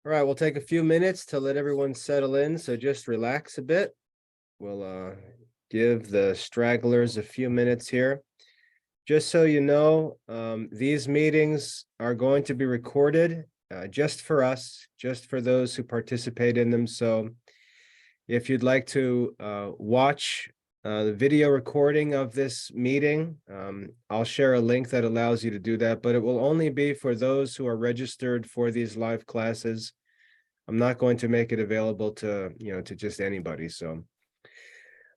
All right, we'll take a few minutes to let everyone settle in, so just relax a bit. We'll give the stragglers a few minutes here. Just so you know, these meetings are going to be recorded just for us, just for those who participate in them. So if you'd like to watch the video recording of this meeting, I'll share a link that allows you to do that, but it will only be for those who are registered for these live classes. I'm not going to make it available to, to just anybody. So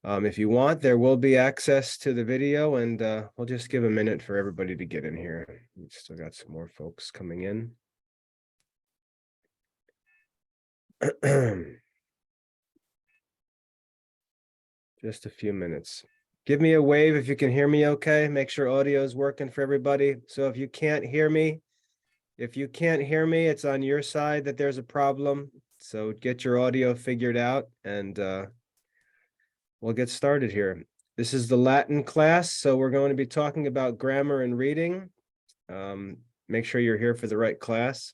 if you want, there will be access to the video, and we'll just give a minute for everybody to get in here. We still got some more folks coming in. Just a few minutes. Give me a wave if you can hear me okay. Make sure audio is working for everybody. So if you can't hear me, it's on your side that there's a problem. So get your audio figured out, and we'll get started here. This is the Latin class, so we're going to be talking about grammar and reading. Make sure you're here for the right class.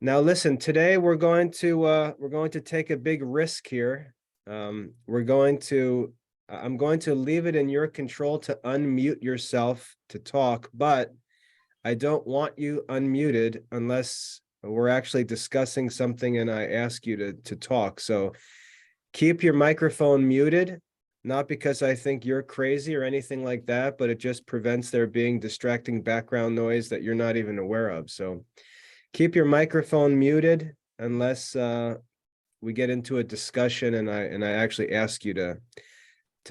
Now, listen, today we're going to take a big risk here. I'm going to leave it in your control to unmute yourself to talk, but I don't want you unmuted unless we're actually discussing something and I ask you to talk. So keep your microphone muted, not because I think you're crazy or anything like that, but it just prevents there being distracting background noise that you're not even aware of. So keep your microphone muted unless we get into a discussion and I actually ask you to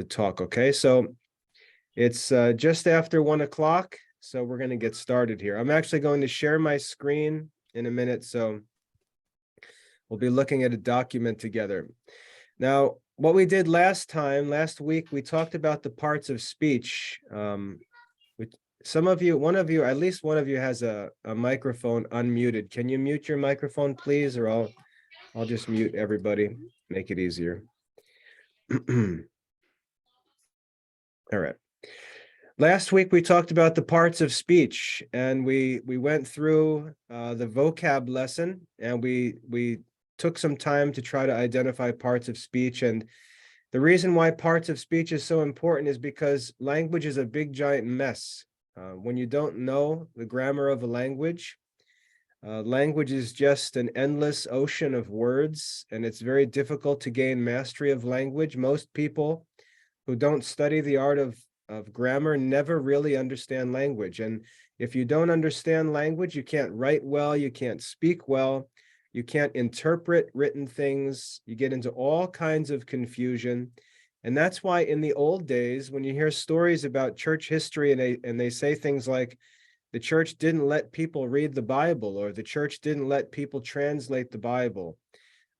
talk. Okay, so it's just after 1 o'clock, so we're going to get started here. I'm actually going to share my screen in a minute, so we'll be looking at a document together. Now, what we did last week, we talked about the parts of speech. Some of you, at least one of you has a microphone unmuted. Can you mute your microphone, please? Or I'll just mute everybody, make it easier. All right. Last week, we talked about the parts of speech, and we went through the vocab lesson, and we took some time to try to identify parts of speech. And the reason why parts of speech is so important is because language is a big, giant mess. When you don't know the grammar of a language, language is just an endless ocean of words, and it's very difficult to gain mastery of language. Most people who don't study the art of grammar never really understand language. And if you don't understand language, you can't write well, you can't speak well, you can't interpret written things, you get into all kinds of confusion. And that's why in the old days, when you hear stories about church history and they say things like, the church didn't let people read the Bible, or the church didn't let people translate the Bible,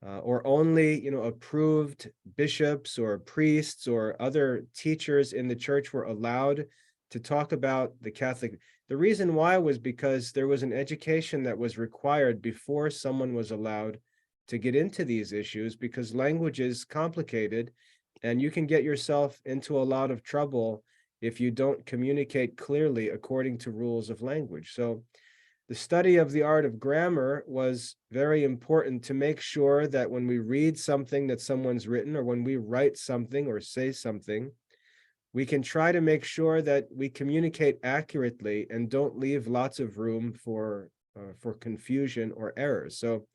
or only, approved bishops or priests or other teachers in the church were allowed to talk about the Catholic. The reason why was because there was an education that was required before someone was allowed to get into these issues, because language is complicated and you can get yourself into a lot of trouble if you don't communicate clearly according to rules of language. So the study of the art of grammar was very important to make sure that when we read something that someone's written, or when we write something or say something, we can try to make sure that we communicate accurately and don't leave lots of room for confusion or errors. So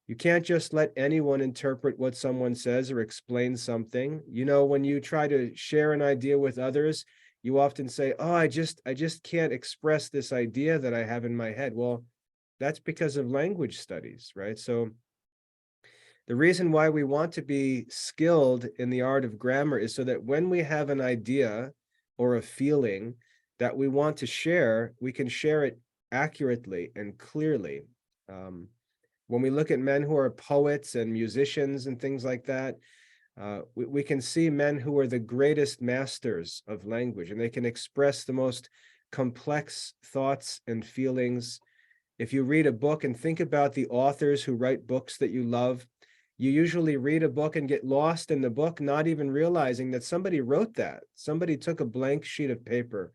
you can't just let anyone interpret what someone says or explain something. When you try to share an idea with others, you often say, oh, I just can't express this idea that I have in my head. Well, that's because of language studies, right? So the reason why we want to be skilled in the art of grammar is so that when we have an idea or a feeling that we want to share, we can share it accurately and clearly. When we look at men who are poets and musicians and things like that, we can see men who are the greatest masters of language, and they can express the most complex thoughts and feelings. If you read a book and think about the authors who write books that you love, you usually read a book and get lost in the book, not even realizing that somebody wrote that. Somebody took a blank sheet of paper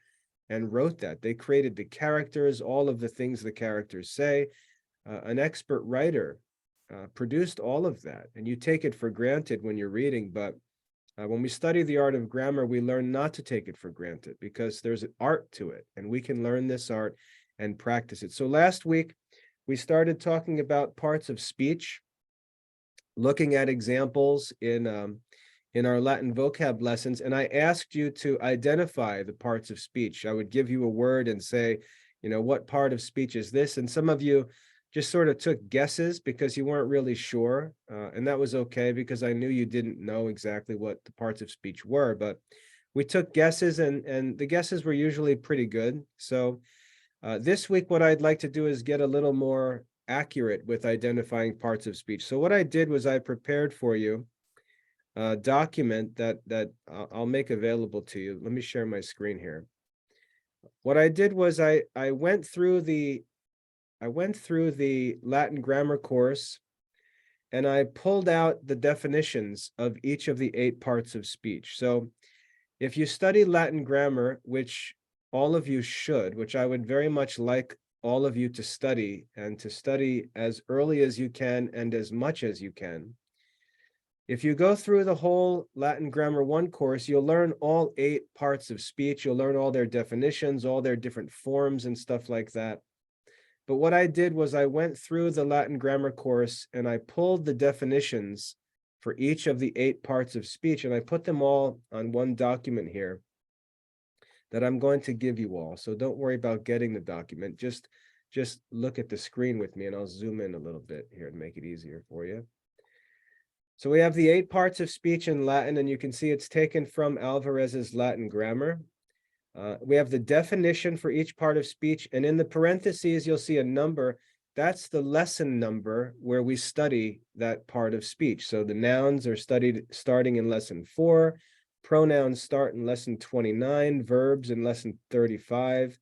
and wrote that. They created the characters, all of the things the characters say. an expert writer produced all of that, and you take it for granted when you're reading. But when we study the art of grammar, we learn not to take it for granted because there's an art to it, and we can learn this art and practice it. So last week, we started talking about parts of speech, looking at examples in our Latin vocab lessons, and I asked you to identify the parts of speech. I would give you a word and say, what part of speech is this? And some of you just sort of took guesses because you weren't really sure, and that was okay because I knew you didn't know exactly what the parts of speech were, but we took guesses, and the guesses were usually pretty good. So this week, what I'd like to do is get a little more accurate with identifying parts of speech. So what I did was I prepared for you a document that I'll make available to you. Let me share my screen here. What I did was I went through the Latin grammar course, and I pulled out the definitions of each of the 8 parts of speech. So if you study Latin grammar, which all of you should, which I would very much like all of you to study, and to study as early as you can and as much as you can. If you go through the whole Latin Grammar 1 course, you'll learn all 8 parts of speech. You'll learn all their definitions, all their different forms and stuff like that. But what I did was I went through the Latin Grammar course and I pulled the definitions for each of the 8 parts of speech, and I put them all on one document here that I'm going to give you all. So don't worry about getting the document. Just look at the screen with me, and I'll zoom in a little bit here and make it easier for you. So we have the 8 parts of speech in Latin, and you can see it's taken from Alvarez's Latin grammar. We have the definition for each part of speech, and in the parentheses, you'll see a number. That's the lesson number where we study that part of speech. So the nouns are studied starting in lesson 4, pronouns start in lesson 29, verbs in lesson 35,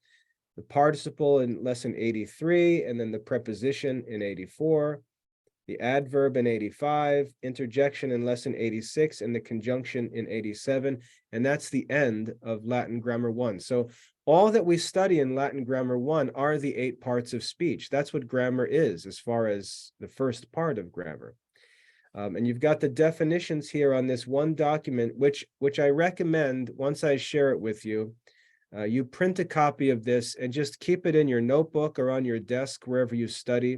the participle in lesson 83, and then the preposition in 84, the adverb in 85, interjection in lesson 86, and the conjunction in 87. And that's the end of Latin Grammar 1. So all that we study in Latin Grammar 1 are the 8 parts of speech. That's what grammar is, as far as the first part of grammar. And you've got the definitions here on this one document, which I recommend, once I share it with you, you print a copy of this and just keep it in your notebook or on your desk, wherever you study,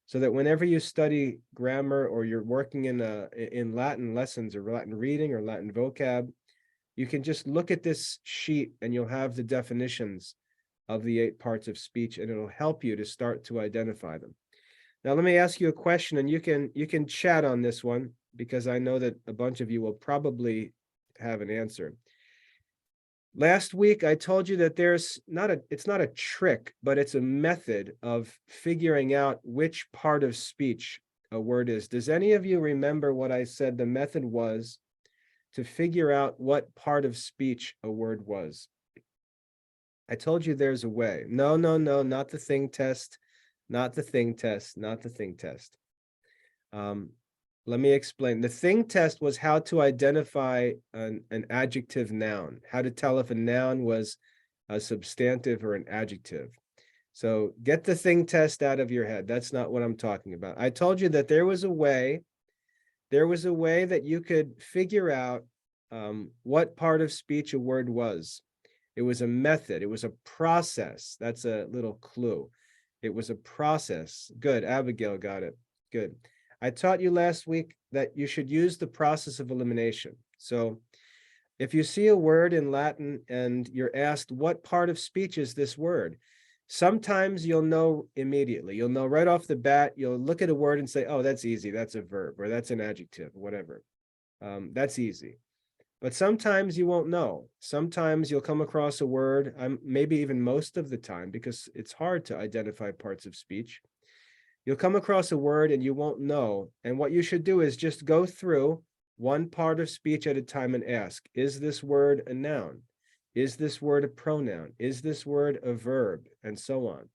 so that whenever you study grammar or you're working in Latin lessons or Latin reading or Latin vocab, you can just look at this sheet and you'll have the definitions of the 8 parts of speech, and it'll help you to start to identify them. Now, let me ask you a question, and you can chat on this one because I know that a bunch of you will probably have an answer. Last week, I told you that it's not a trick, but it's a method of figuring out which part of speech a word is. Does any of you remember what I said the method was to figure out what part of speech a word was? I told you there's a way. No, not the thing test, not the thing test, not the thing test. Let me explain. The thing test was how to identify an adjective noun, how to tell if a noun was a substantive or an adjective. So get the thing test out of your head. That's not what I'm talking about. I told you that there was a way that you could figure out what part of speech a word was. It was a method. It was a process. That's a little clue. It was a process. Good. Abigail got it. Good. I taught you last week that you should use the process of elimination. So if you see a word in Latin and you're asked, what part of speech is this word? Sometimes you'll know immediately. You'll know right off the bat. You'll look at a word and say, oh, that's easy. That's a verb, or that's an adjective, whatever. That's easy. But sometimes you won't know. Sometimes you'll come across a word, maybe even most of the time, because it's hard to identify parts of speech. You'll come across a word and you won't know. And what you should do is just go through one part of speech at a time and ask, is this word a noun? Is this word a pronoun? Is this word a verb? And so on.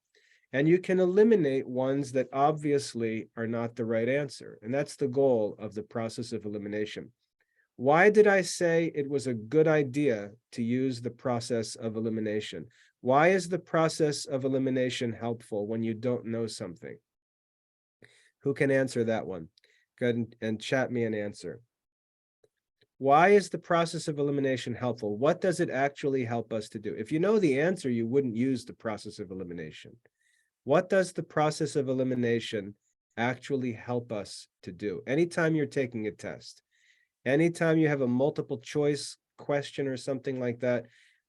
And you can eliminate ones that obviously are not the right answer. And that's the goal of the process of elimination. Why did I say it was a good idea to use the process of elimination? Why is the process of elimination helpful when you don't know something? Who can answer that one? Go ahead and chat me an answer. Why is the process of elimination helpful? What does it actually help us to do? If you know the answer, you wouldn't use the process of elimination. What does the process of elimination actually help us to do? Anytime you're taking a test, anytime you have a multiple choice question or something like that,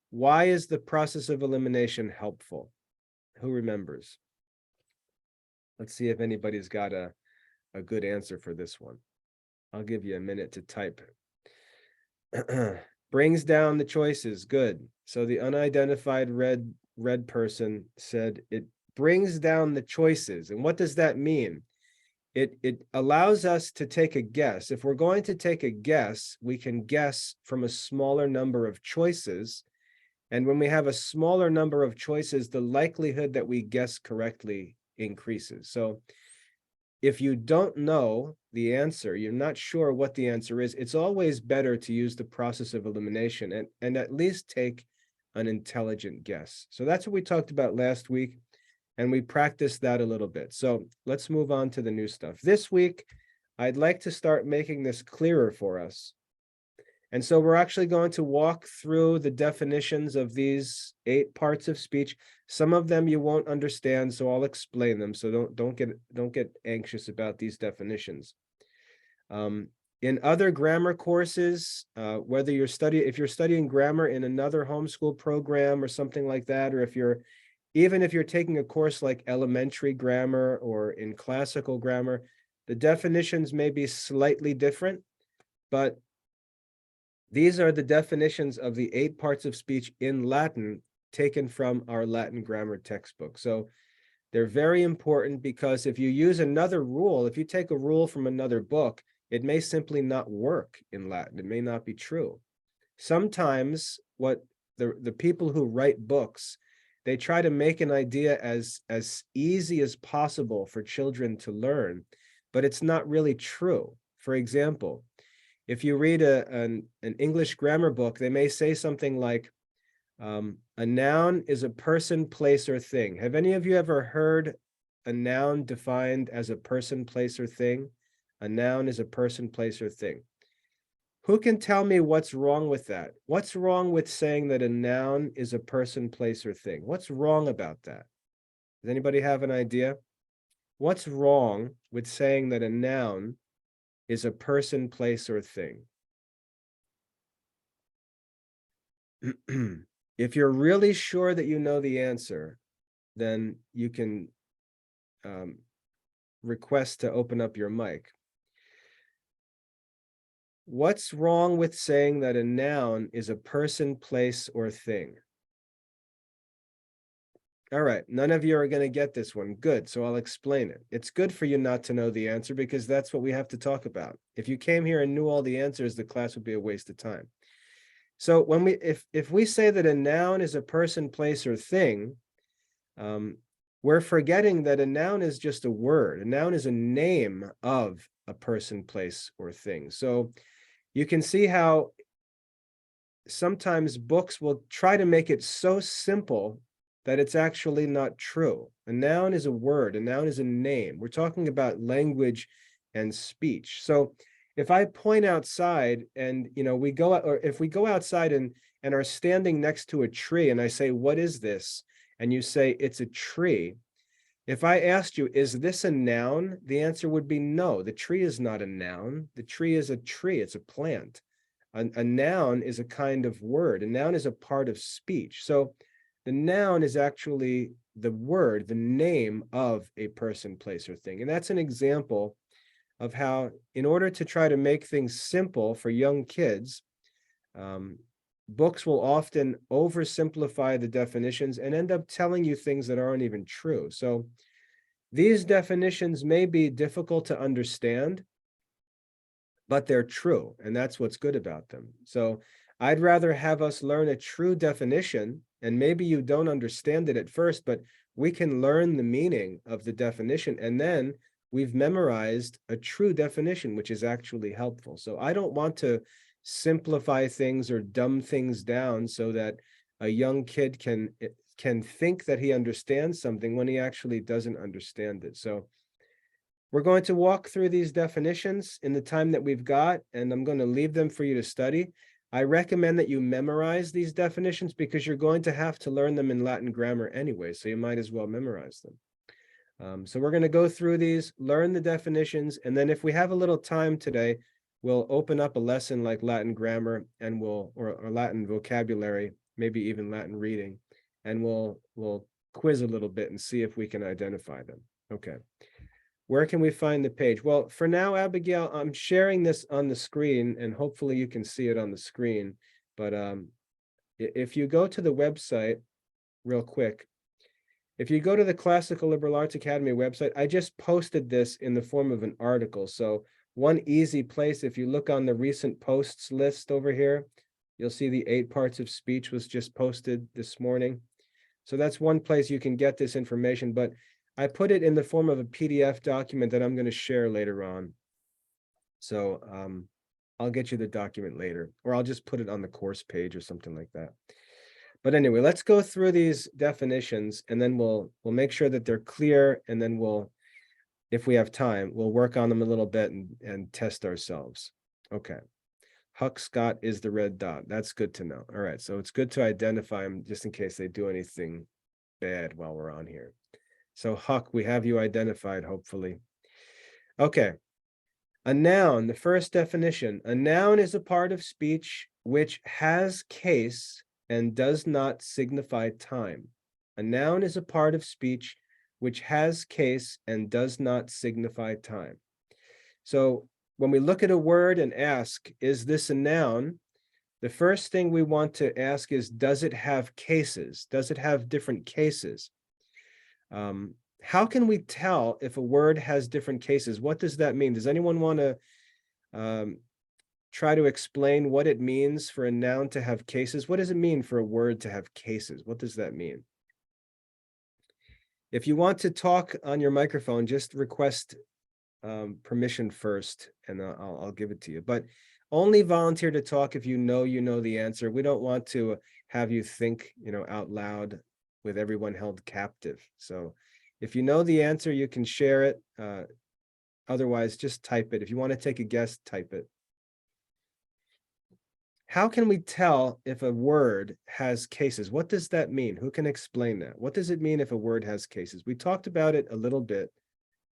why is the process of elimination helpful? Who remembers? Let's see if anybody's got a good answer for this one. I'll give you a minute to type. Brings down the choices. Good. So the unidentified red person said it brings down the choices. And what does that mean? It allows us to take a guess. If we're going to take a guess, we can guess from a smaller number of choices. And when we have a smaller number of choices, the likelihood that we guess correctly increases. So if you don't know the answer, you're not sure what the answer is, it's always better to use the process of elimination and at least take an intelligent guess. So that's what we talked about last week, and we practiced that a little bit. So let's move on to the new stuff. This week, I'd like to start making this clearer for us. And so we're actually going to walk through the definitions of these 8 parts of speech. Some of them you won't understand, so I'll explain them. So don't get anxious about these definitions. In other grammar courses, whether if you're studying grammar in another homeschool program or something like that, or even if you're taking a course like elementary grammar or in classical grammar, the definitions may be slightly different, but these are the definitions of the 8 parts of speech in Latin taken from our Latin grammar textbook. So they're very important because if you use another rule, if you take a rule from another book, it may simply not work in Latin. It may not be true. Sometimes what the people who write books, they try to make an idea as easy as possible for children to learn, but it's not really true. For example, if you read an English grammar book, they may say something like, a noun is a person, place, or thing. Have any of you ever heard a noun defined as a person, place, or thing? A noun is a person, place, or thing. Who can tell me what's wrong with that? What's wrong with saying that a noun is a person, place, or thing? What's wrong about that? Does anybody have an idea? What's wrong with saying that a noun is a person, place, or thing? If you're really sure that you know the answer, then you can request to open up your mic. What's wrong with saying that a noun is a person, place, or thing? All right, none of you are going to get this one. Good, so I'll explain it. It's good for you not to know the answer because that's what we have to talk about. If you came here and knew all the answers, the class would be a waste of time. So when if we say that a noun is a person, place, or thing, we're forgetting that a noun is just a word. A noun is a name of a person, place, or thing. So you can see how sometimes books will try to make it so simple that it's actually not true. A noun is a word. A noun is a name. We're talking about language and speech. So if I point outside and we go out, or if we go outside and are standing next to a tree and I say, what is this? And you say, it's a tree. If I asked you, is this a noun? The answer would be no, the tree is not a noun. The tree is a tree, it's a plant. A noun is a kind of word. A noun is a part of speech. So the noun is actually the word, the name of a person, place, or thing. And that's an example of how, in order to try to make things simple for young kids, books will often oversimplify the definitions and end up telling you things that aren't even true. So these definitions may be difficult to understand, but they're true, and that's what's good about them. So I'd rather have us learn a true definition, and maybe you don't understand it at first, but we can learn the meaning of the definition, and then we've memorized a true definition, which is actually helpful. So I don't want to simplify things or dumb things down so that a young kid can think that he understands something when he actually doesn't understand it. So We're going to walk through these definitions in the time that we've got, and I'm going to leave them for you to study. I recommend that you memorize these definitions because you're going to have to learn them in Latin grammar anyway, so you might as well memorize them. So we're going to go through these, learn the definitions, and then if we have a little time today, we'll open up a lesson like Latin grammar and or Latin vocabulary, maybe even Latin reading, and we'll quiz a little bit and see if we can identify them. Okay. Where can we find the page? Well, for now, Abigail, I'm sharing this on the screen and hopefully you can see it on the screen. But if you go to the website real quick, if you go to the Classical Liberal Arts Academy website, I just posted this in the form of an article. So one easy place, if you look on the recent posts list over here, you'll see the 8 parts of speech was just posted this morning. So that's one place you can get this information, but I put it in the form of a PDF document that I'm going to share later on. So I'll get you the document later, or I'll just put it on the course page or something like that. But anyway, let's go through these definitions and then we'll make sure that they're clear, and then if we have time, we'll work on them a little bit and test ourselves. Okay. Huck Scott is the red dot. That's good to know. All right, so it's good to identify them just in case they do anything bad while we're on here. So Huck, we have you identified, hopefully. Okay. A noun, the first definition. A noun is a part of speech which has case and does not signify time. A noun is a part of speech which has case and does not signify time. So when we look at a word and ask, is this a noun? The first thing we want to ask is, does it have cases? Does it have different cases? How can we tell if a word has different cases? What does that mean? Does anyone want to try to explain what it means for a noun to have cases? What does it mean for a word to have cases? What does that mean? If you want to talk on your microphone, just request permission first, and I'll give it to you. But only volunteer to talk if you know the answer. We don't want to have you think, out loud with everyone held captive. So if you know the answer, you can share it. Otherwise, just type it. If you want to take a guess, type it. How can we tell if a word has cases? What does that mean? Who can explain that? What does it mean if a word has cases? We talked about it a little bit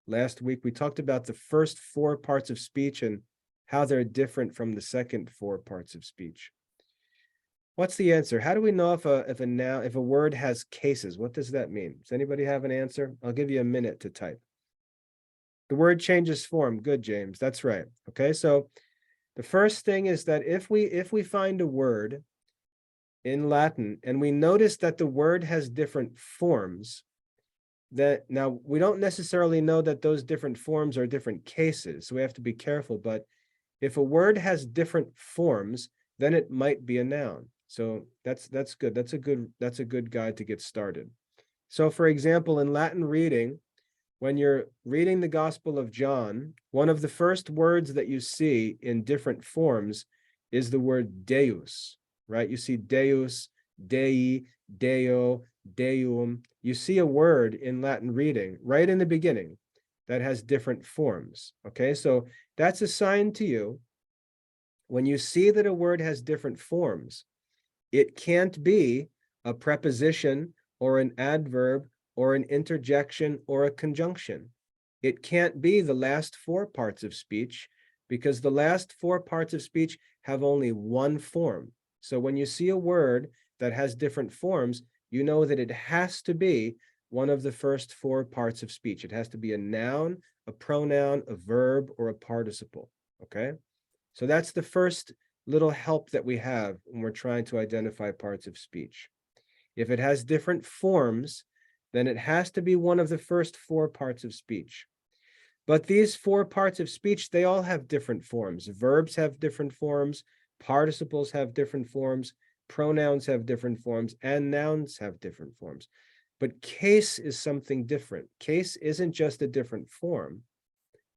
last week. We talked about the first 4 parts of speech and how they're different from the second 4 parts of speech. What's the answer? How do we know if a word has cases? What does that mean? Does anybody have an answer? I'll give you a minute to type. The word changes form. Good, James. That's right. Okay, so the first thing is that if we find a word in Latin and we notice that the word has different forms, that now we don't necessarily know that those different forms are different cases, so we have to be careful. But if a word has different forms, then it might be a noun. So that's good. That's a good guide to get started. So for example, in Latin reading, when you're reading the Gospel of John, one of the first words that you see in different forms is the word Deus, right? You see Deus, Dei, Deo, Deum. You see a word in Latin reading right in the beginning that has different forms, okay? So that's a sign to you. When you see that a word has different forms, it can't be a preposition or an adverb or an interjection or a conjunction. It can't be the last 4 parts of speech, because the last 4 parts of speech have only one form. So when you see a word that has different forms, you know that it has to be one of the first 4 parts of speech. It has to be a noun, a pronoun, a verb, or a participle, okay? So that's the first little help that we have when we're trying to identify parts of speech. If it has different forms, then it has to be one of the first 4 parts of speech. But these 4 parts of speech, they all have different forms. Verbs have different forms, participles have different forms, pronouns have different forms, and nouns have different forms. But case is something different. Case isn't just a different form.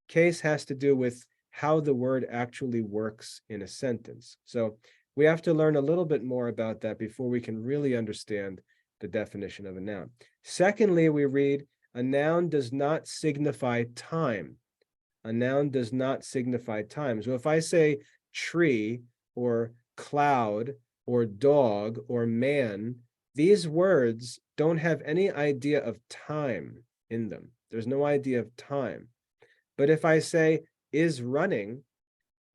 Case has to do with how the word actually works in a sentence. So we have to learn a little bit more about that before we can really understand the definition of a noun. Secondly, we read, a noun does not signify time. A noun does not signify time. So if I say tree or cloud or dog or man, these words don't have any idea of time in them. There's no idea of time. But if I say is running,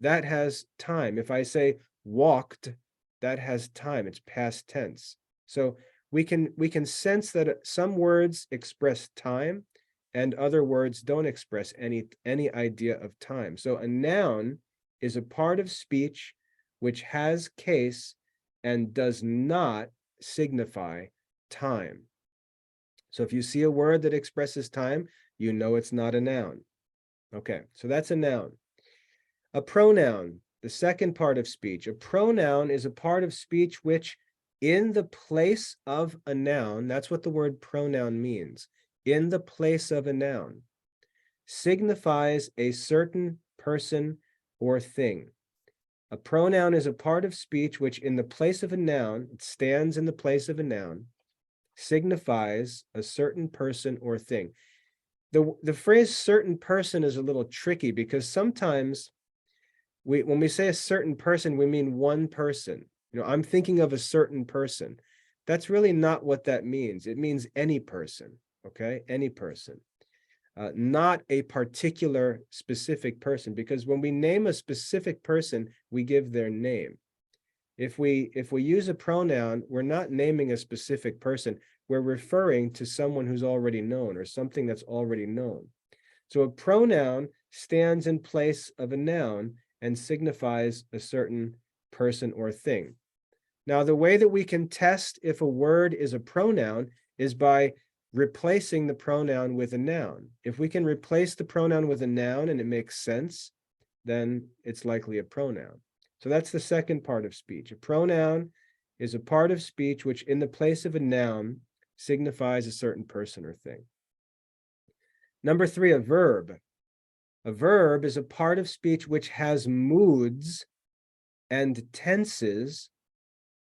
that has time. If I say walked, that has time. It's past tense. So we can sense that some words express time and other words don't express any idea of time. So a noun is a part of speech which has case and does not signify time. So if you see a word that expresses time, you know it's not a noun. Okay, so that's a noun. A pronoun, the second part of speech. A pronoun is a part of speech which, in the place of a noun, that's what the word pronoun means, in the place of a noun, signifies a certain person or thing. A pronoun is a part of speech which, in the place of a noun, it stands in the place of a noun, signifies a certain person or thing. The phrase certain person is a little tricky because sometimes when we say a certain person, we mean one person. You know, I'm thinking of a certain person. That's really not what that means. It means any person, okay? Any person. Not a particular specific person, because when we name a specific person, we give their name. If we use a pronoun, we're not naming a specific person. We're referring to someone who's already known or something that's already known. So a pronoun stands in place of a noun and signifies a certain person or thing. Now, the way that we can test if a word is a pronoun is by replacing the pronoun with a noun. If we can replace the pronoun with a noun and it makes sense, then it's likely a pronoun. So that's the second part of speech. A pronoun is a part of speech which, in the place of a noun, signifies a certain person or thing. Number 3, a verb. A verb is a part of speech which has moods and tenses.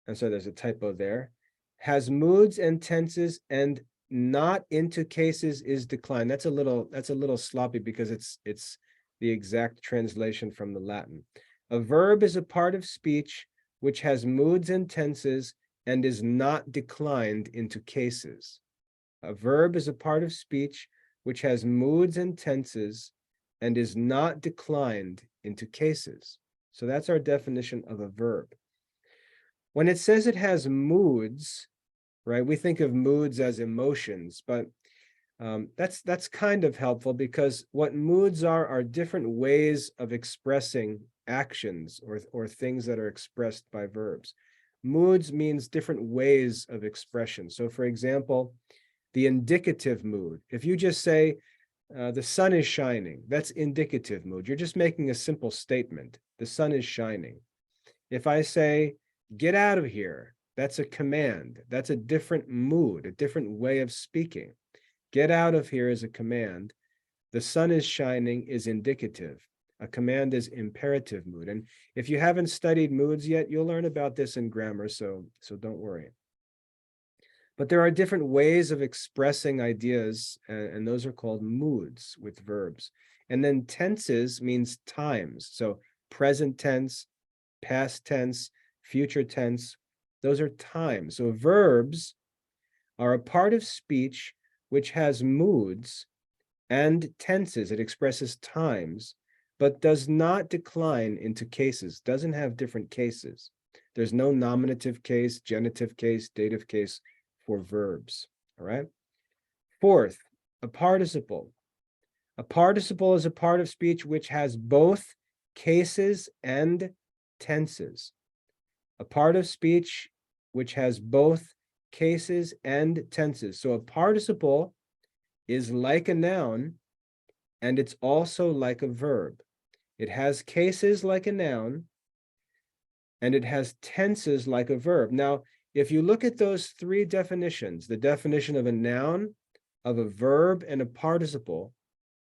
And so there's a typo there. Has moods and tenses and not into cases is declined. That's a little sloppy because it's the exact translation from the Latin. A verb is a part of speech which has moods and tenses and is not declined into cases. A verb is a part of speech which has moods and tenses and is not declined into cases. So that's our definition of a verb. When it says it has moods, right, we think of moods as emotions, but that's kind of helpful because what moods are different ways of expressing actions or things that are expressed by verbs. Moods means different ways of expression. So for example, the indicative mood, if you just say, the sun is shining, that's indicative mood. You're just making a simple statement. The sun is shining. If I say, get out of here, that's a command. That's a different mood, a different way of speaking. Get out of here is a command. The sun is shining is indicative. A command is imperative mood. And if you haven't studied moods yet, you'll learn about this in grammar, so don't worry. But there are different ways of expressing ideas, and those are called moods with verbs. And then tenses means times. So present tense, past tense, future tense, those are times. So verbs are a part of speech which has moods and tenses. It expresses times, but does not decline into cases, doesn't have different cases. There's no nominative case, genitive case, dative case for verbs, all right? Fourth, a participle. A participle is a part of speech which has both cases and tenses. A part of speech which has both cases and tenses. So a participle is like a noun, and it's also like a verb. It has cases like a noun, and it has tenses like a verb. Now, if you look at those 3 definitions, the definition of a noun, of a verb, and a participle,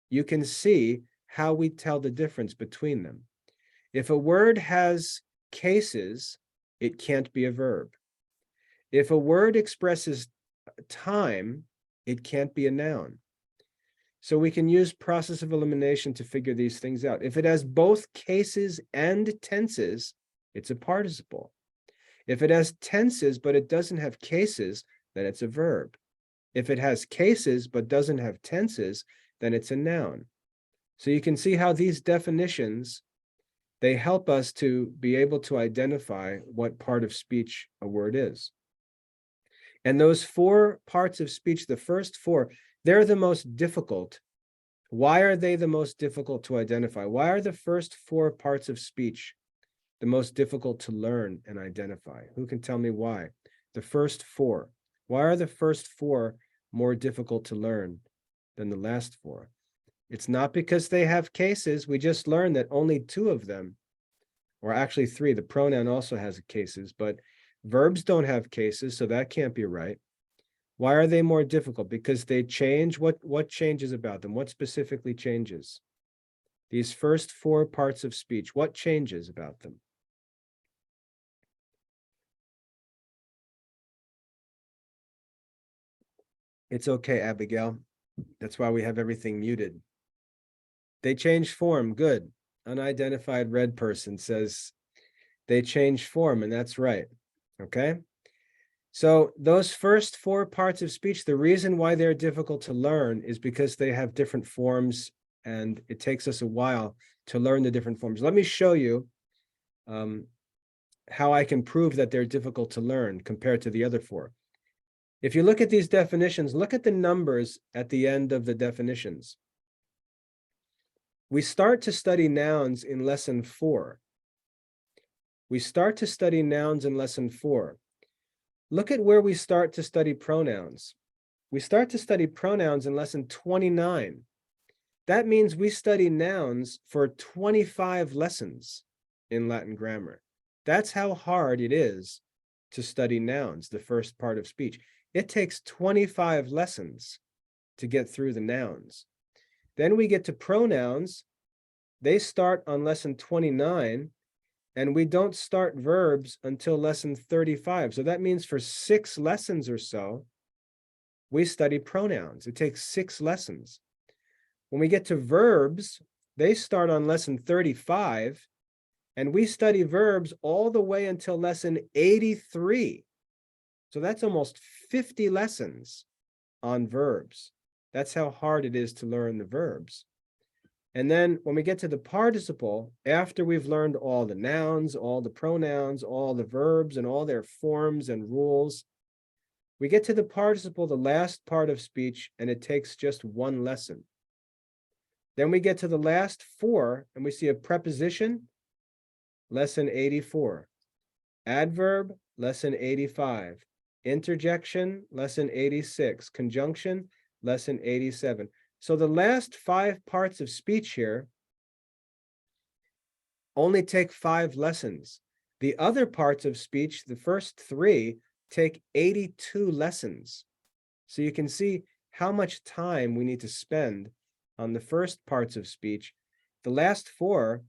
you can see how we tell the difference between them. If a word has cases, it can't be a verb. If a word expresses time, it can't be a noun. So we can use process of elimination to figure these things out. If it has both cases and tenses, it's a participle. If it has tenses, but it doesn't have cases, then it's a verb. If it has cases, but doesn't have tenses, then it's a noun. So you can see how these definitions, they help us to be able to identify what part of speech a word is. And those 4 parts of speech, the first 4, they're the most difficult. Why are they the most difficult to identify? Why are the first 4 parts of speech the most difficult to learn and identify? Who can tell me why? The first 4. Why are the first 4 more difficult to learn than the last 4? It's not because they have cases. We just learned that only 2 of them, or actually 3, the pronoun also has cases, but verbs don't have cases, so that can't be right. Why are they more difficult? Because they change. What changes about them? What specifically changes? These first 4 parts of speech, what changes about them? It's okay, Abigail. That's why we have everything muted. They change form. Good. Unidentified red person says they change form, and that's right. Okay. So those first 4 parts of speech, the reason why they're difficult to learn is because they have different forms, and it takes us a while to learn the different forms. Let me show you how I can prove that they're difficult to learn compared to the other 4. If you look at these definitions, look at the numbers at the end of the definitions. We start to study nouns in lesson 4. We start to study nouns in lesson 4. Look at where we start to study pronouns. We start to study pronouns in lesson 29. That means we study nouns for 25 lessons in Latin grammar. That's how hard it is to study nouns, the first part of speech. It takes 25 lessons to get through the nouns. Then we get to pronouns. They start on lesson 29, and we don't start verbs until lesson 35. So that means for 6 lessons or so, we study pronouns. It takes 6 lessons. When we get to verbs, they start on lesson 35, and we study verbs all the way until lesson 83. So that's almost 50 lessons on verbs. That's how hard it is to learn the verbs. And then when we get to the participle, after we've learned all the nouns, all the pronouns, all the verbs, and all their forms and rules, we get to the participle, the last part of speech, and it takes just 1 lesson. Then we get to the last 4, and we see a preposition, lesson 84. Adverb, lesson 85. Interjection, lesson 86. Conjunction, lesson 87. So the last 5 parts of speech here only take 5 lessons. The other parts of speech, the first 3, take 82 lessons. So you can see how much time we need to spend on the first parts of speech. The last 4,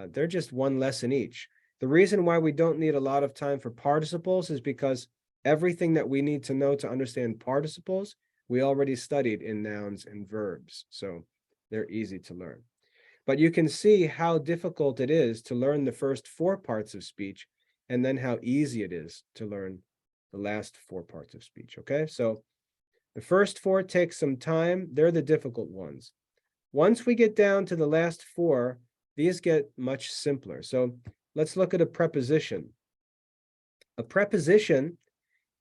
they're just 1 lesson each. The reason why we don't need a lot of time for participles is because everything that we need to know to understand participles, we already studied in nouns and verbs, so they're easy to learn. But you can see how difficult it is to learn the first 4 parts of speech, and then how easy it is to learn the last 4 parts of speech, okay? So the first 4 take some time. They're the difficult ones. Once we get down to the last 4, these get much simpler. So let's look at a preposition. A preposition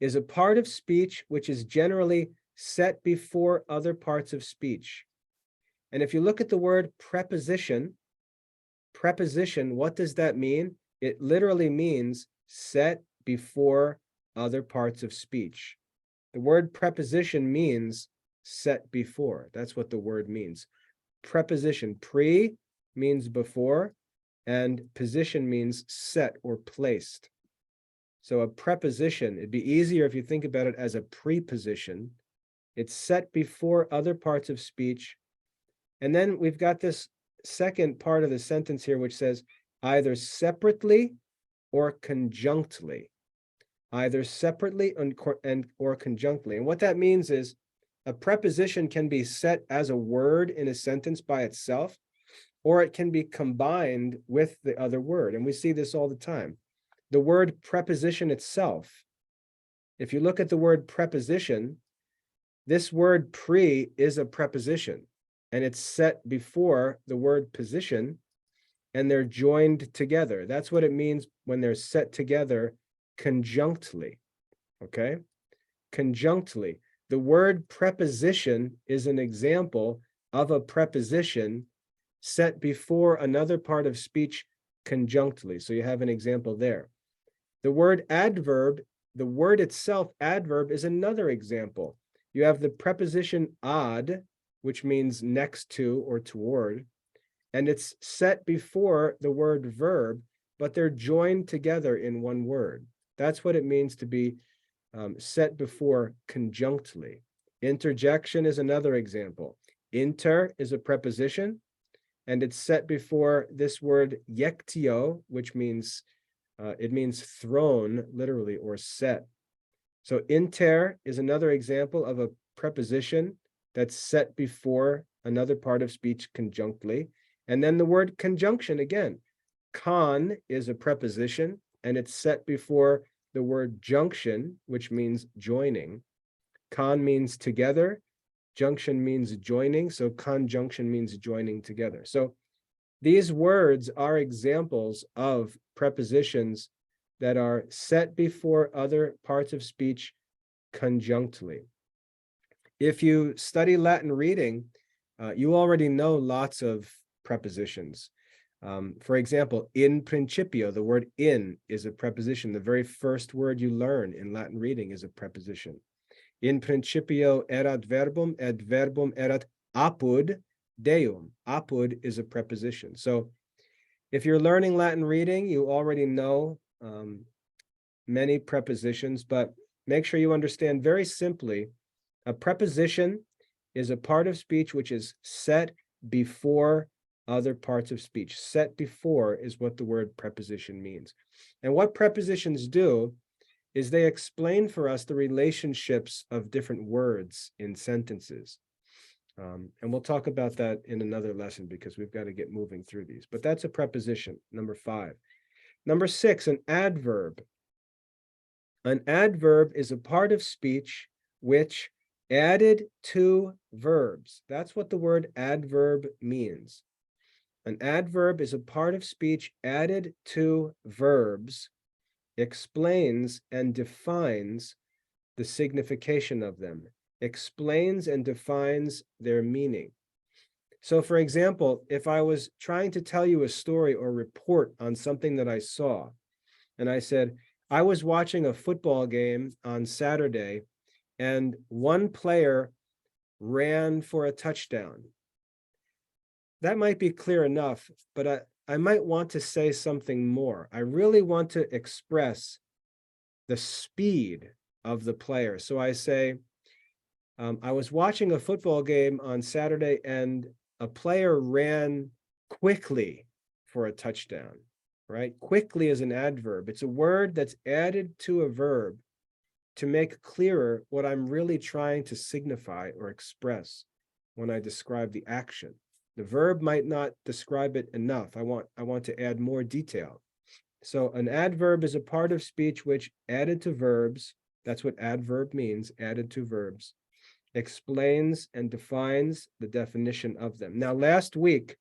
is a part of speech which is generally set before other parts of speech. And if you look at the word preposition, what does that mean? It literally means set before other parts of speech. The word preposition means set before. That's what the word means. Preposition, pre means before, and position means set or placed. So a preposition, it'd be easier if you think about it as a preposition. It's set before other parts of speech. And then we've got this second part of the sentence here, which says either separately or conjunctly. Either separately or conjunctly. And what that means is A preposition can be set as a word in a sentence by itself, or it can be combined with the other word. And we see this all the time. The word preposition itself, if you look at the word preposition, this word pre is a preposition, and it's set before the word position, and they're joined together. That's what it means when they're set together conjunctly, okay? Conjunctly. The word preposition is an example of a preposition set before another part of speech conjunctly. So you have an example there. The word adverb, the word itself, adverb, is another example. You have the preposition ad, which means next to or toward, and it's set before the word verb, but they're joined together in one word. That's what it means to be set before conjunctly. Interjection is another example. Inter is a preposition, and it's set before this word yektio, which means it means thrown, literally, or set. So inter is another example of a preposition that's set before another part of speech conjunctly. And then the word conjunction again. Con is a preposition, and it's set before the word junction, which means joining. Con means together. Junction means joining. So conjunction means joining together. So these words are examples of prepositions that are set before other parts of speech conjunctly. If you study Latin reading, you already know lots of prepositions. For example, in principio, the word in is a preposition. The very first word you learn in Latin reading is a preposition. In principio erat verbum, et verbum erat apud Deum. Apud is a preposition. So if you're learning Latin reading, you already know many prepositions, but make sure you understand very simply, a preposition is a part of speech which is set before other parts of speech. Set before is what the word preposition means. And what prepositions do is they explain for us the relationships of different words in sentences. And we'll talk about that in another lesson because we've got to get moving through these. But that's a preposition, number 5. Number 6, an adverb. An adverb is a part of speech which added to verbs. That's what the word adverb means. An adverb is a part of speech added to verbs, explains and defines the signification of them, explains and defines their meaning. So for example, if I was trying to tell you a story or report on something that I saw, and I said, I was watching a football game on Saturday, and one player ran for a touchdown. That might be clear enough, but I might want to say something more. I really want to express the speed of the player. So I say, I was watching a football game on Saturday and a player ran quickly for a touchdown, right? Quickly is an adverb. It's a word that's added to a verb to make clearer what I'm really trying to signify or express when I describe the action. The verb might not describe it enough. I want to add more detail. So an adverb is a part of speech which added to verbs, that's what adverb means, added to verbs, explains and defines the definition of them. Now, last week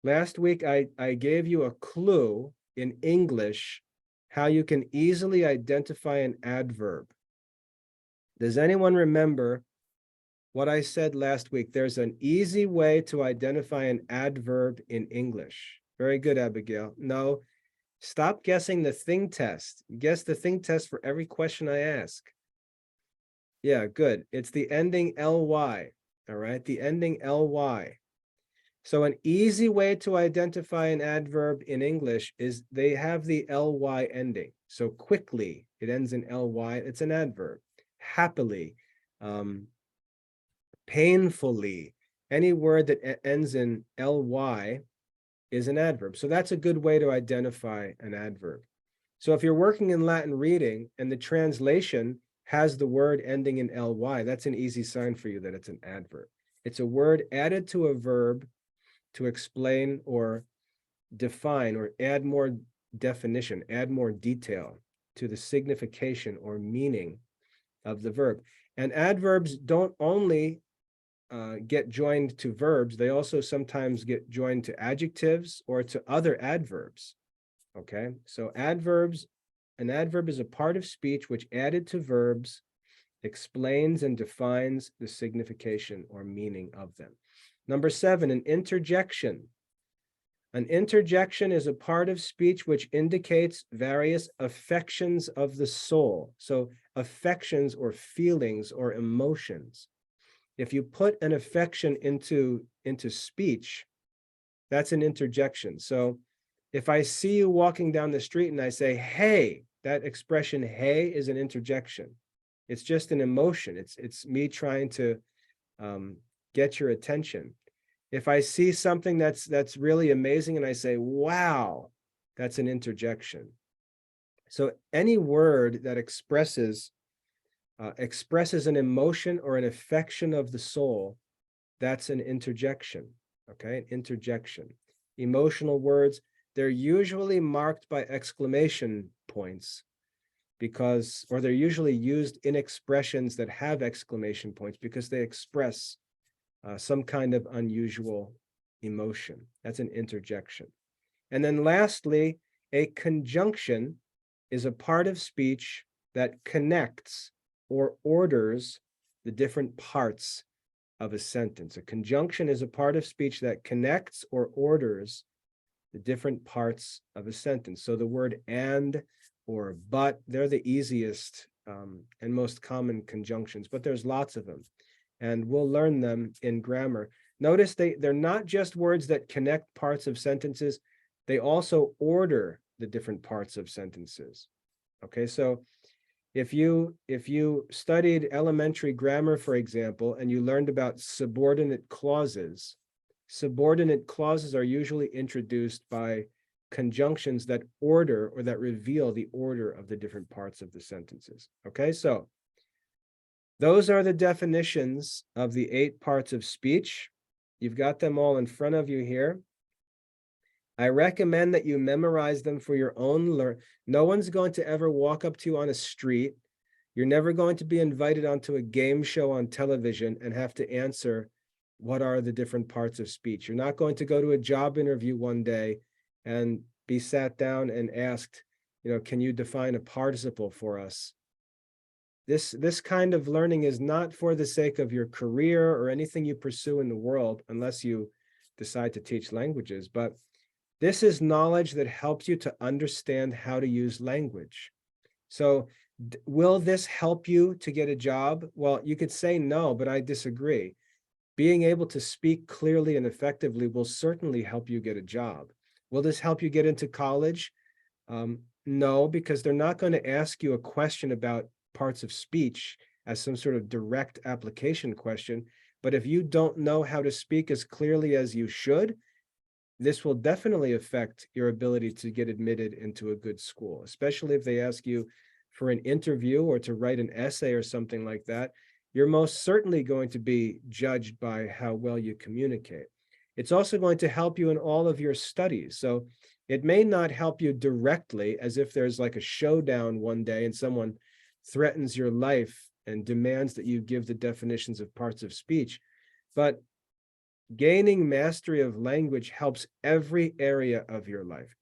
I gave you a clue in English how you can easily identify an adverb. Does anyone remember what I said last week? There's an easy way to identify an adverb in English. Very good, Abigail. No, stop guessing the thing test. Guess the thing test for every question I ask. Yeah, good. It's the ending ly, all right? The ending ly. So an easy way to identify an adverb in English is they have the ly ending. So quickly, it ends in ly, it's an adverb. Happily, painfully, any word that ends in ly is an adverb. So that's a good way to identify an adverb. So if you're working in Latin reading and the translation has the word ending in ly, that's an easy sign for you that it's an adverb. It's a word added to a verb to explain or define or add more definition, add more detail to the signification or meaning of the verb. And adverbs don't only get joined to verbs, they also sometimes get joined to adjectives or to other adverbs. Okay, so an adverb is a part of speech which added to verbs explains and defines the signification or meaning of them. Number 7, an interjection. An interjection is a part of speech which indicates various affections of the soul. So affections or feelings or emotions. If you put an affection into speech, that's an interjection. So if I see you walking down the street and I say, hey, that expression, hey, is an interjection. It's just an emotion. It's me trying to get your attention. If I see something that's really amazing and I say, wow, that's an interjection. So any word that expresses an emotion or an affection of the soul, that's an interjection. Okay, an interjection. Emotional words, they're usually marked by exclamation points or they're usually used in expressions that have exclamation points because they express some kind of unusual emotion. That's an interjection. And then lastly, a conjunction is a part of speech that connects or orders the different parts of a sentence. A conjunction is a part of speech that connects or orders the different parts of a sentence. So the word and or but, they're the easiest and most common conjunctions, but there's lots of them. And we'll learn them in grammar. Notice they're not just words that connect parts of sentences, they also order the different parts of sentences. Okay, so if you studied elementary grammar, for example, and you learned about subordinate clauses are usually introduced by conjunctions that order or that reveal the order of the different parts of the sentences. Okay, so those are the definitions of the 8 parts of speech. You've got them all in front of you here. I recommend that you memorize them for your own learn. No one's going to ever walk up to you on a street. You're never going to be invited onto a game show on television and have to answer what are the different parts of speech. You're not going to go to a job interview one day and be sat down and asked, can you define a participle for us? This kind of learning is not for the sake of your career or anything you pursue in the world, unless you decide to teach languages, but this is knowledge that helps you to understand how to use language. So will this help you to get a job? Well, you could say no, but I disagree. Being able to speak clearly and effectively will certainly help you get a job. Will this help you get into college? No, because they're not going to ask you a question about parts of speech as some sort of direct application question. But if you don't know how to speak as clearly as you should, this will definitely affect your ability to get admitted into a good school, especially if they ask you for an interview or to write an essay or something like that. You're most certainly going to be judged by how well you communicate. It's also going to help you in all of your studies. So it may not help you directly, as if there's like a showdown one day and someone threatens your life and demands that you give the definitions of parts of speech, but gaining mastery of language helps every area of your life,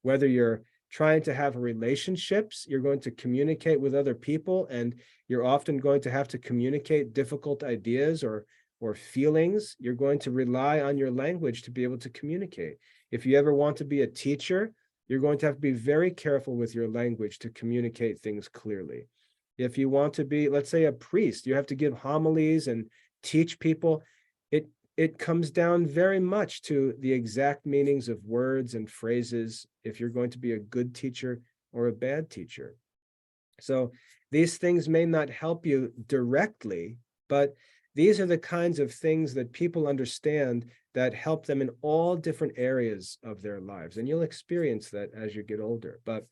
Whether you're trying to have relationships, you're going to communicate with other people, and you're often going to have to communicate difficult ideas or feelings. You're going to rely on your language to be able to communicate. If you ever want to be a teacher, you're going to have to be very careful with your language to communicate things clearly. If you want to be, let's say, a priest, you have to give homilies and teach people. It comes down very much to the exact meanings of words and phrases if you're going to be a good teacher or a bad teacher. So these things may not help you directly, but these are the kinds of things that people understand that help them in all different areas of their lives. And you'll experience that as you get older. But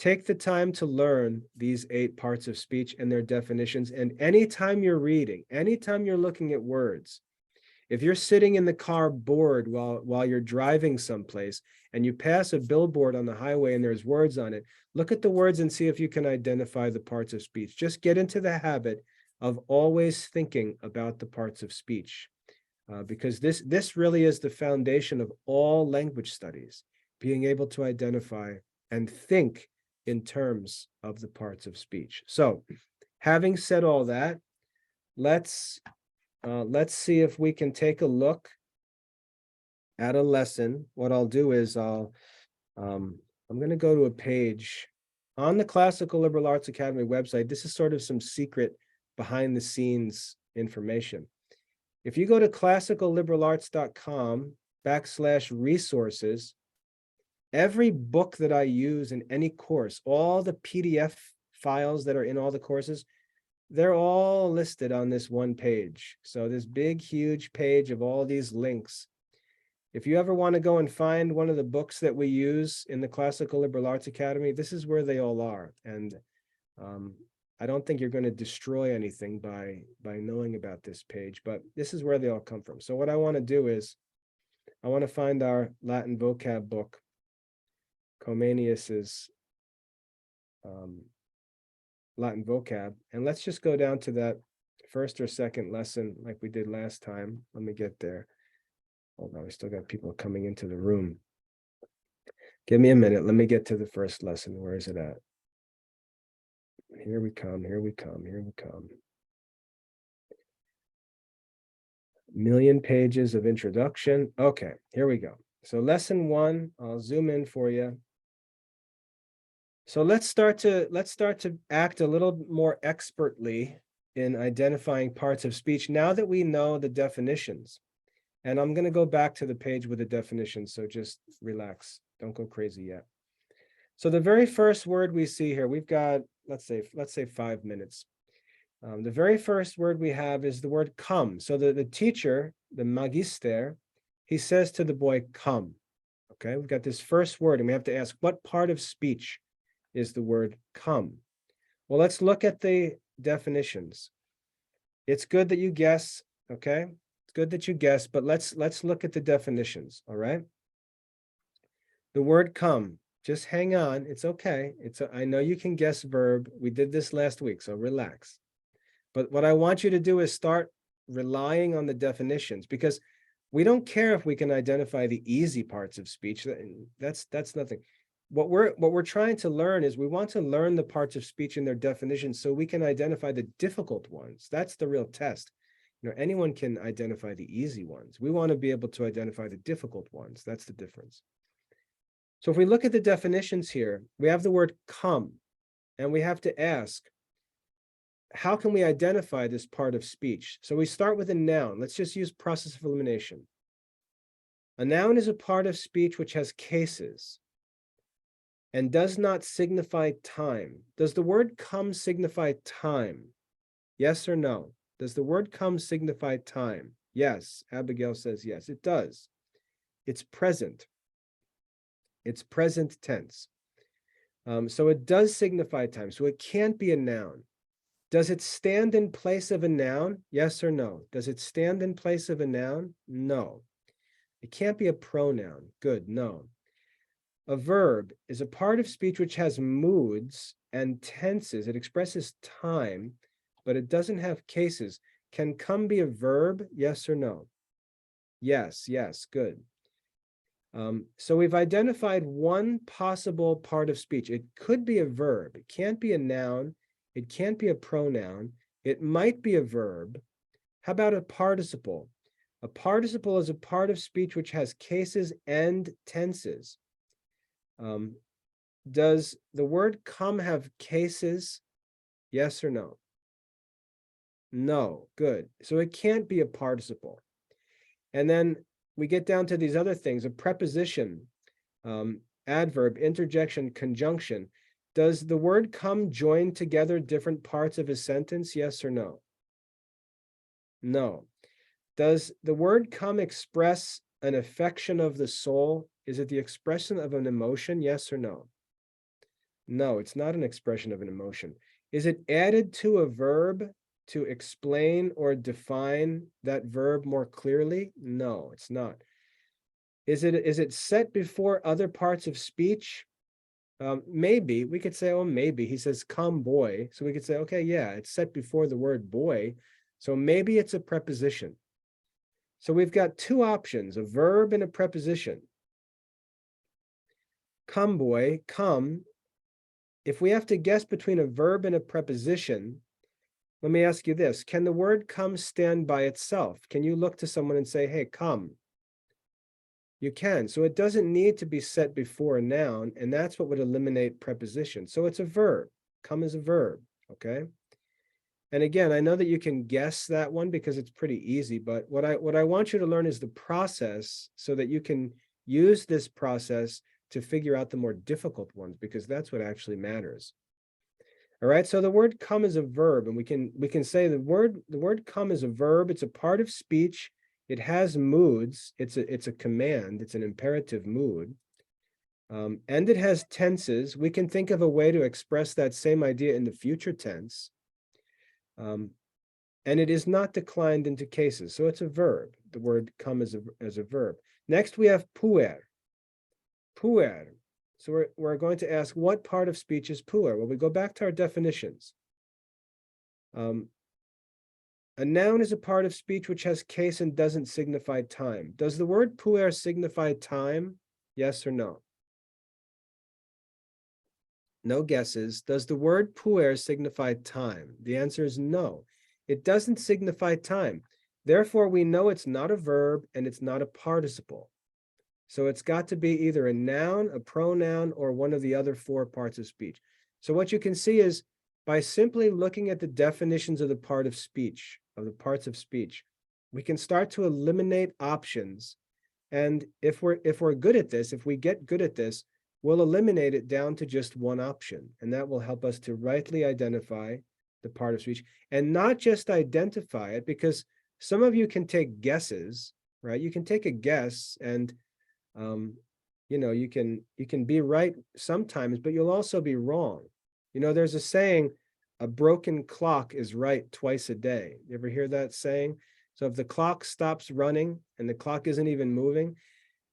take the time to learn these 8 parts of speech and their definitions. And anytime you're reading, anytime you're looking at words, if you're sitting in the car bored while you're driving someplace and you pass a billboard on the highway and there's words on it, look at the words and see if you can identify the parts of speech. Just get into the habit of always thinking about the parts of speech, because this really is the foundation of all language studies, being able to identify and think in terms of the parts of speech. So, having said all that, let's see if we can take a look at a lesson. What I'll do is I'm going to go to a page on the Classical Liberal Arts Academy website. This is sort of some secret behind the scenes information. If you go to classicalliberalaarts.com/resources, every book that I use in any course, all the PDF files that are in all the courses, they're all listed on this one page. So this big, huge page of all these links. If you ever want to go and find one of the books that we use in the Classical Liberal Arts Academy, this is where they all are. And I don't think you're going to destroy anything by knowing about this page, but this is where they all come from. So what I want to do is I want to find our Latin vocab book, Comenius's Latin vocab, and let's just go down to that first or second lesson like we did last time. Let me get there. Hold on, we still got people coming into the room. Give me a minute. Let me get to the first lesson. Where is it at? Here we come, here we come, here we come. Million pages of introduction. Okay, here we go. So lesson 1, I'll zoom in for you. So let's start to act a little more expertly in identifying parts of speech now that we know the definitions. And I'm going to go back to the page with the definitions, so just relax. Don't go crazy yet. So the very first word we see here, we've got, let's say 5 minutes. The very first word we have is the word come. So the teacher, the magister, he says to the boy, come. Okay, we've got this first word, and we have to ask, what part of speech is the word come? Well, let's look at the definitions. It's good that you guess, okay? It's good that you guess, but let's look at the definitions, all right? The word come, just hang on, it's okay. I know you can guess verb. We did this last week, so relax. But what I want you to do is start relying on the definitions, because we don't care if we can identify the easy parts of speech. That's nothing. What we're trying to learn is we want to learn the parts of speech and their definitions so we can identify the difficult ones. That's the real test. You know, anyone can identify the easy ones. We want to be able to identify the difficult ones. That's the difference. So if we look at the definitions here, we have the word come, and we have to ask, how can we identify this part of speech? So we start with a noun. Let's just use process of elimination. A noun is a part of speech which has cases and does not signify time. Does the word come signify time? Yes or no? Does the word come signify time? Yes. Abigail says yes, it does. It's present. It's present tense. So it does signify time. So it can't be a noun. Does it stand in place of a noun? Yes or no? Does it stand in place of a noun? No. It can't be a pronoun. Good, no. A verb is a part of speech which has moods and tenses. It expresses time, but it doesn't have cases. Can come be a verb? Yes or no? Yes, good. So we've identified one possible part of speech. It could be a verb. It can't be a noun. It can't be a pronoun. It might be a verb. How about a participle? A participle is a part of speech which has cases and tenses. Does the word come have cases? Yes or no? No, good. So it can't be a participle. And then we get down to these other things, a preposition, adverb, interjection, conjunction. Does the word come join together different parts of a sentence? Yes or no? No. Does the word come express an affection of the soul? Is it the expression of an emotion? Yes or no? No, it's not an expression of an emotion. Is it added to a verb to explain or define that verb more clearly? No, it's not. Is it set before other parts of speech? Maybe we could say, oh, maybe he says, come boy. So we could say, okay, yeah, it's set before the word boy. So maybe it's a preposition. So we've got two options, a verb and a preposition. Come boy, come. If we have to guess between a verb and a preposition, let me ask you this. Can the word come stand by itself? Can you look to someone and say, hey, come? You can. So it doesn't need to be set before a noun, and that's what would eliminate preposition. So it's a verb. Come is a verb, okay? And again, I know that you can guess that one because it's pretty easy, but what I want you to learn is the process so that you can use this process to figure out the more difficult ones, because that's what actually matters. All right, so the word come is a verb, and we can say the word come is a verb. It's a part of speech. It has moods. It's a command. It's an imperative mood. And it has tenses. We can think of a way to express that same idea in the future tense. And it is not declined into cases. So it's a verb. The word come is a verb. Next, we have puer. Puer. So we're going to ask, what part of speech is puer? Well, we go back to our definitions. A noun is a part of speech which has case and doesn't signify time. Does the word puer signify time? Yes or no? No guesses. Does the word puer signify time? The answer is no. It doesn't signify time. Therefore, we know it's not a verb and it's not a participle. So it's got to be either a noun, a pronoun, or one of the other four parts of speech. So what you can see is by simply looking at the definitions of the parts of speech, we can start to eliminate options. And if we're good at this, if we get good at this, we'll eliminate it down to just one option. And that will help us to rightly identify the part of speech and not just identify it, because some of you can take guesses, right? You can take a guess and you can be right sometimes, but you'll also be wrong. There's a saying, a broken clock is right twice a day. You ever hear that saying? So if the clock stops running and the clock isn't even moving,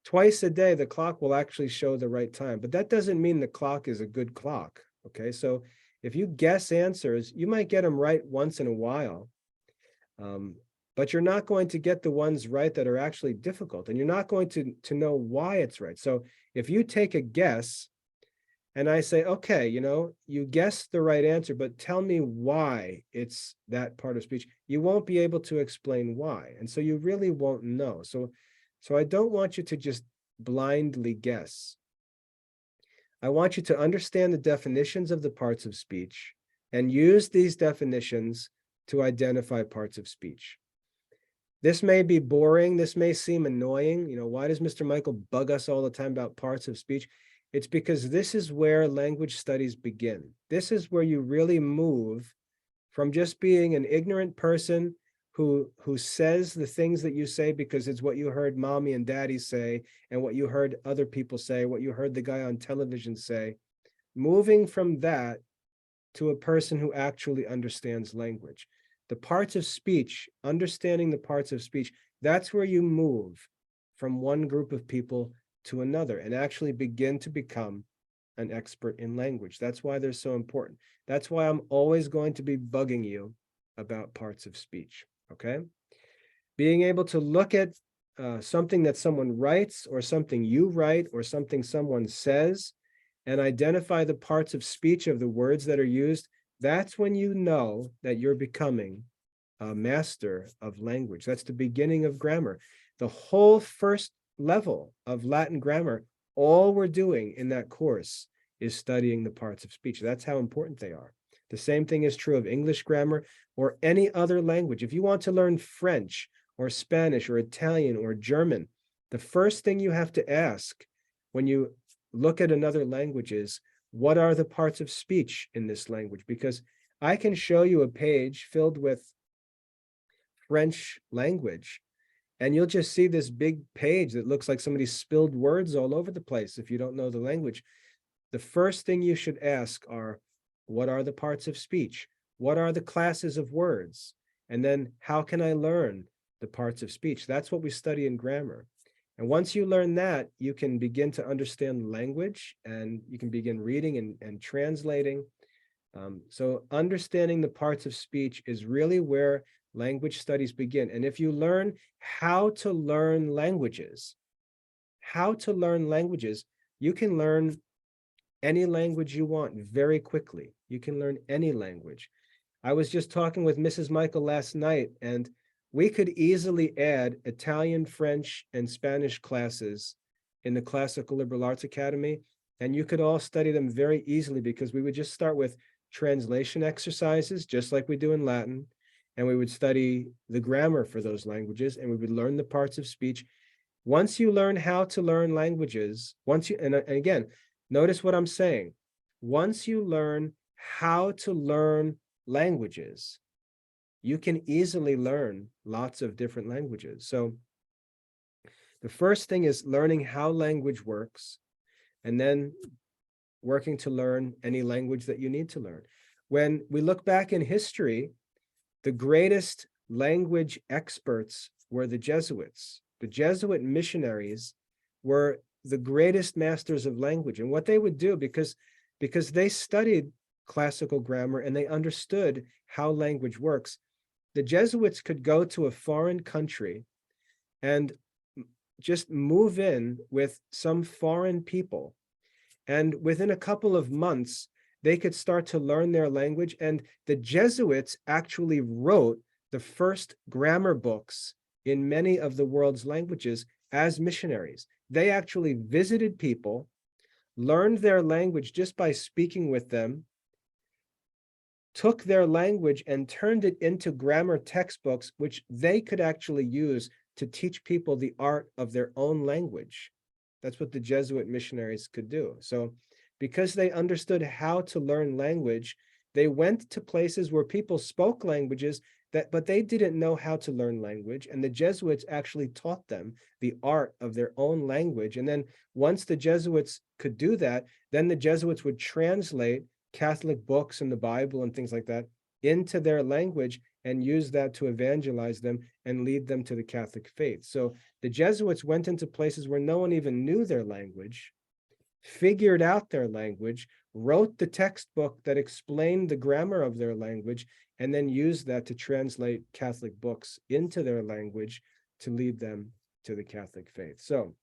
twice a day, the clock will actually show the right time. But that doesn't mean the clock is a good clock. Okay, so if you guess answers, you might get them right once in a while. But you're not going to get the ones right that are actually difficult, and you're not going to know why it's right. So if you take a guess and I say, okay, you guessed the right answer, but tell me why it's that part of speech, you won't be able to explain why. And so you really won't know. So I don't want you to just blindly guess. I want you to understand the definitions of the parts of speech and use these definitions to identify parts of speech. This may be boring. This may seem annoying. Why does Mr. Michael bug us all the time about parts of speech? It's because this is where language studies begin. This is where you really move from just being an ignorant person who says the things that you say because it's what you heard mommy and daddy say and what you heard other people say, what you heard the guy on television say, moving from that to a person who actually understands language. The parts of speech, understanding the parts of speech, that's where you move from one group of people to another and actually begin to become an expert in language. That's why they're so important. That's why I'm always going to be bugging you about parts of speech, okay? Being able to look at something that someone writes or something you write or something someone says and identify the parts of speech of the words that are used, that's when you know that you're becoming a master of language. That's the beginning of grammar. The whole first level of Latin grammar, all we're doing in that course is studying the parts of speech. That's how important they are. The same thing is true of English grammar or any other language. If you want to learn French or Spanish or Italian or German, the first thing you have to ask when you look at another language is, what are the parts of speech in this language? Because I can show you a page filled with French language, and you'll just see this big page that looks like somebody spilled words all over the place if you don't know the language. the first thing you should ask are, what are the parts of speech? What are the classes of words? And then how can I learn the parts of speech? That's what we study in grammar. And once you learn that, you can begin to understand language, and you can begin reading and translating. So understanding the parts of speech is really where language studies begin. And if you learn how to learn languages, you can learn any language you want very quickly. You can learn any language. I was just talking with Mrs. Michael last night, and we could easily add Italian, French, and Spanish classes in the Classical Liberal Arts Academy, and you could all study them very easily, because we would just start with translation exercises, just like we do in Latin, and we would study the grammar for those languages, and we would learn the parts of speech. Once you learn how to learn languages, and again, notice what I'm saying. Once you learn how to learn languages, you can easily learn lots of different languages. So the first thing is learning how language works, and then working to learn any language that you need to learn. When we look back in history, the greatest language experts were the Jesuits. The Jesuit missionaries were the greatest masters of language. And what they would do, because they studied classical grammar and they understood how language works, the Jesuits could go to a foreign country and just move in with some foreign people. And within a couple of months, they could start to learn their language. And the Jesuits actually wrote the first grammar books in many of the world's languages as missionaries. They actually visited people, learned their language just by speaking with them, took their language and turned it into grammar textbooks, which they could actually use to teach people the art of their own language. That's what the Jesuit missionaries could do. So because they understood how to learn language, they went to places where people spoke languages but they didn't know how to learn language. And the Jesuits actually taught them the art of their own language. And then once the Jesuits could do that, then the Jesuits would translate Catholic books and the Bible and things like that into their language and use that to evangelize them and lead them to the Catholic faith. So the Jesuits went into places where no one even knew their language, figured out their language, wrote the textbook that explained the grammar of their language, and then used that to translate Catholic books into their language to lead them to the Catholic faith. So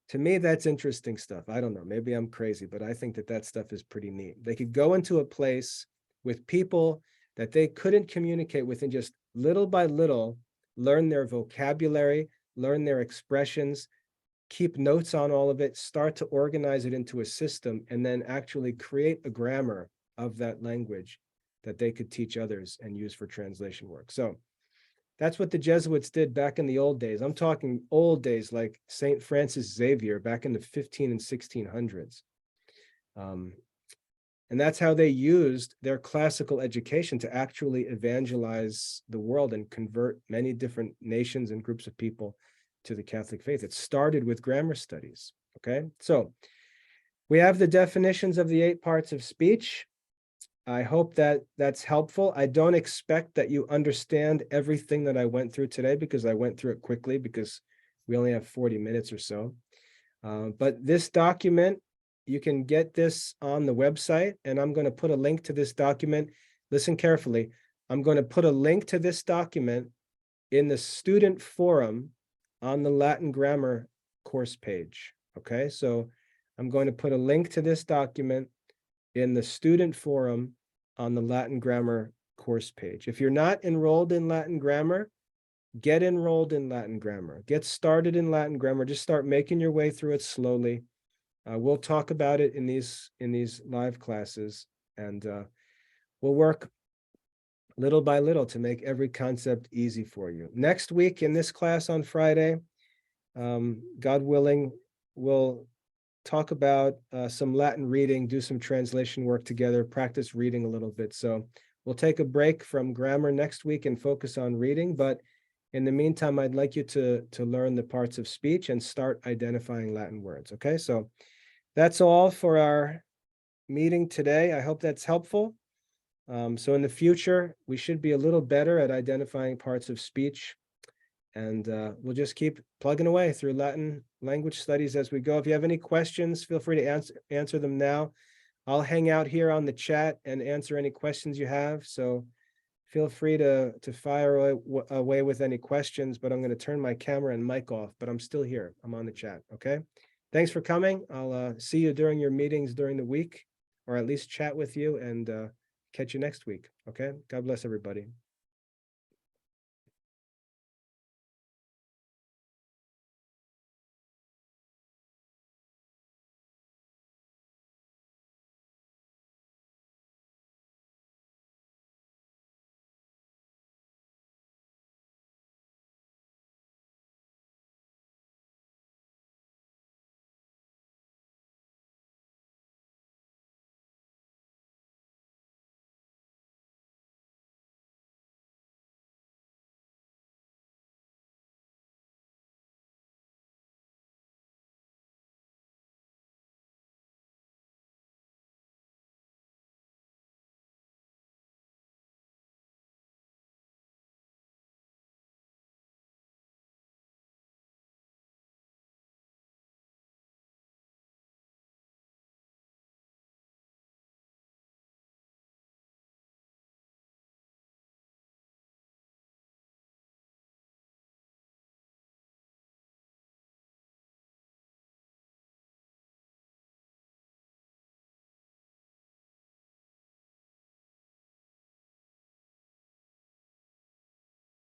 to me, that's interesting stuff. I don't know, maybe I'm crazy, but I think that stuff is pretty neat. They could go into a place with people that they couldn't communicate with, and just little by little learn their vocabulary, learn their expressions, keep notes on all of it, start to organize it into a system, and then actually create a grammar of that language that they could teach others and use for translation work. So that's what the Jesuits did back in the old days. I'm talking old days, like St. Francis Xavier back in the 15 and 1600s. And that's how they used their classical education to actually evangelize the world and convert many different nations and groups of people to the Catholic faith. It started with grammar studies. Okay, so we have the definitions of the 8 parts of speech. I hope that that's helpful. I don't expect that you understand everything that I went through today, because I went through it quickly because we only have 40 minutes or so. But this document, you can get this on the website, and I'm going to put a link to this document. Listen carefully. I'm going to put a link to this document in the student forum on the Latin grammar course page. Okay, so I'm going to put a link to this document in the student forum on the Latin grammar course page. If you're not enrolled in Latin grammar, get enrolled in Latin grammar. Get started in Latin grammar. Just start making your way through it slowly. We'll talk about it in these live classes, and we'll work little by little to make every concept easy for you. Next week in this class on Friday, God willing, we'll talk about some Latin reading, do some translation work together, practice reading a little bit. So we'll take a break from grammar next week and focus on reading. But in the meantime, I'd like you to learn the parts of speech and start identifying Latin words. Okay, so that's all for our meeting today. I hope that's helpful. So in the future, we should be a little better at identifying parts of speech. And we'll just keep plugging away through Latin language studies as we go. If you have any questions, feel free to answer them now. I'll hang out here on the chat and answer any questions you have. So feel free to fire away with any questions, but I'm going to turn my camera and mic off, but I'm still here. I'm on the chat. Okay. Thanks for coming. I'll see you during your meetings during the week, or at least chat with you, and catch you next week. Okay. God bless everybody.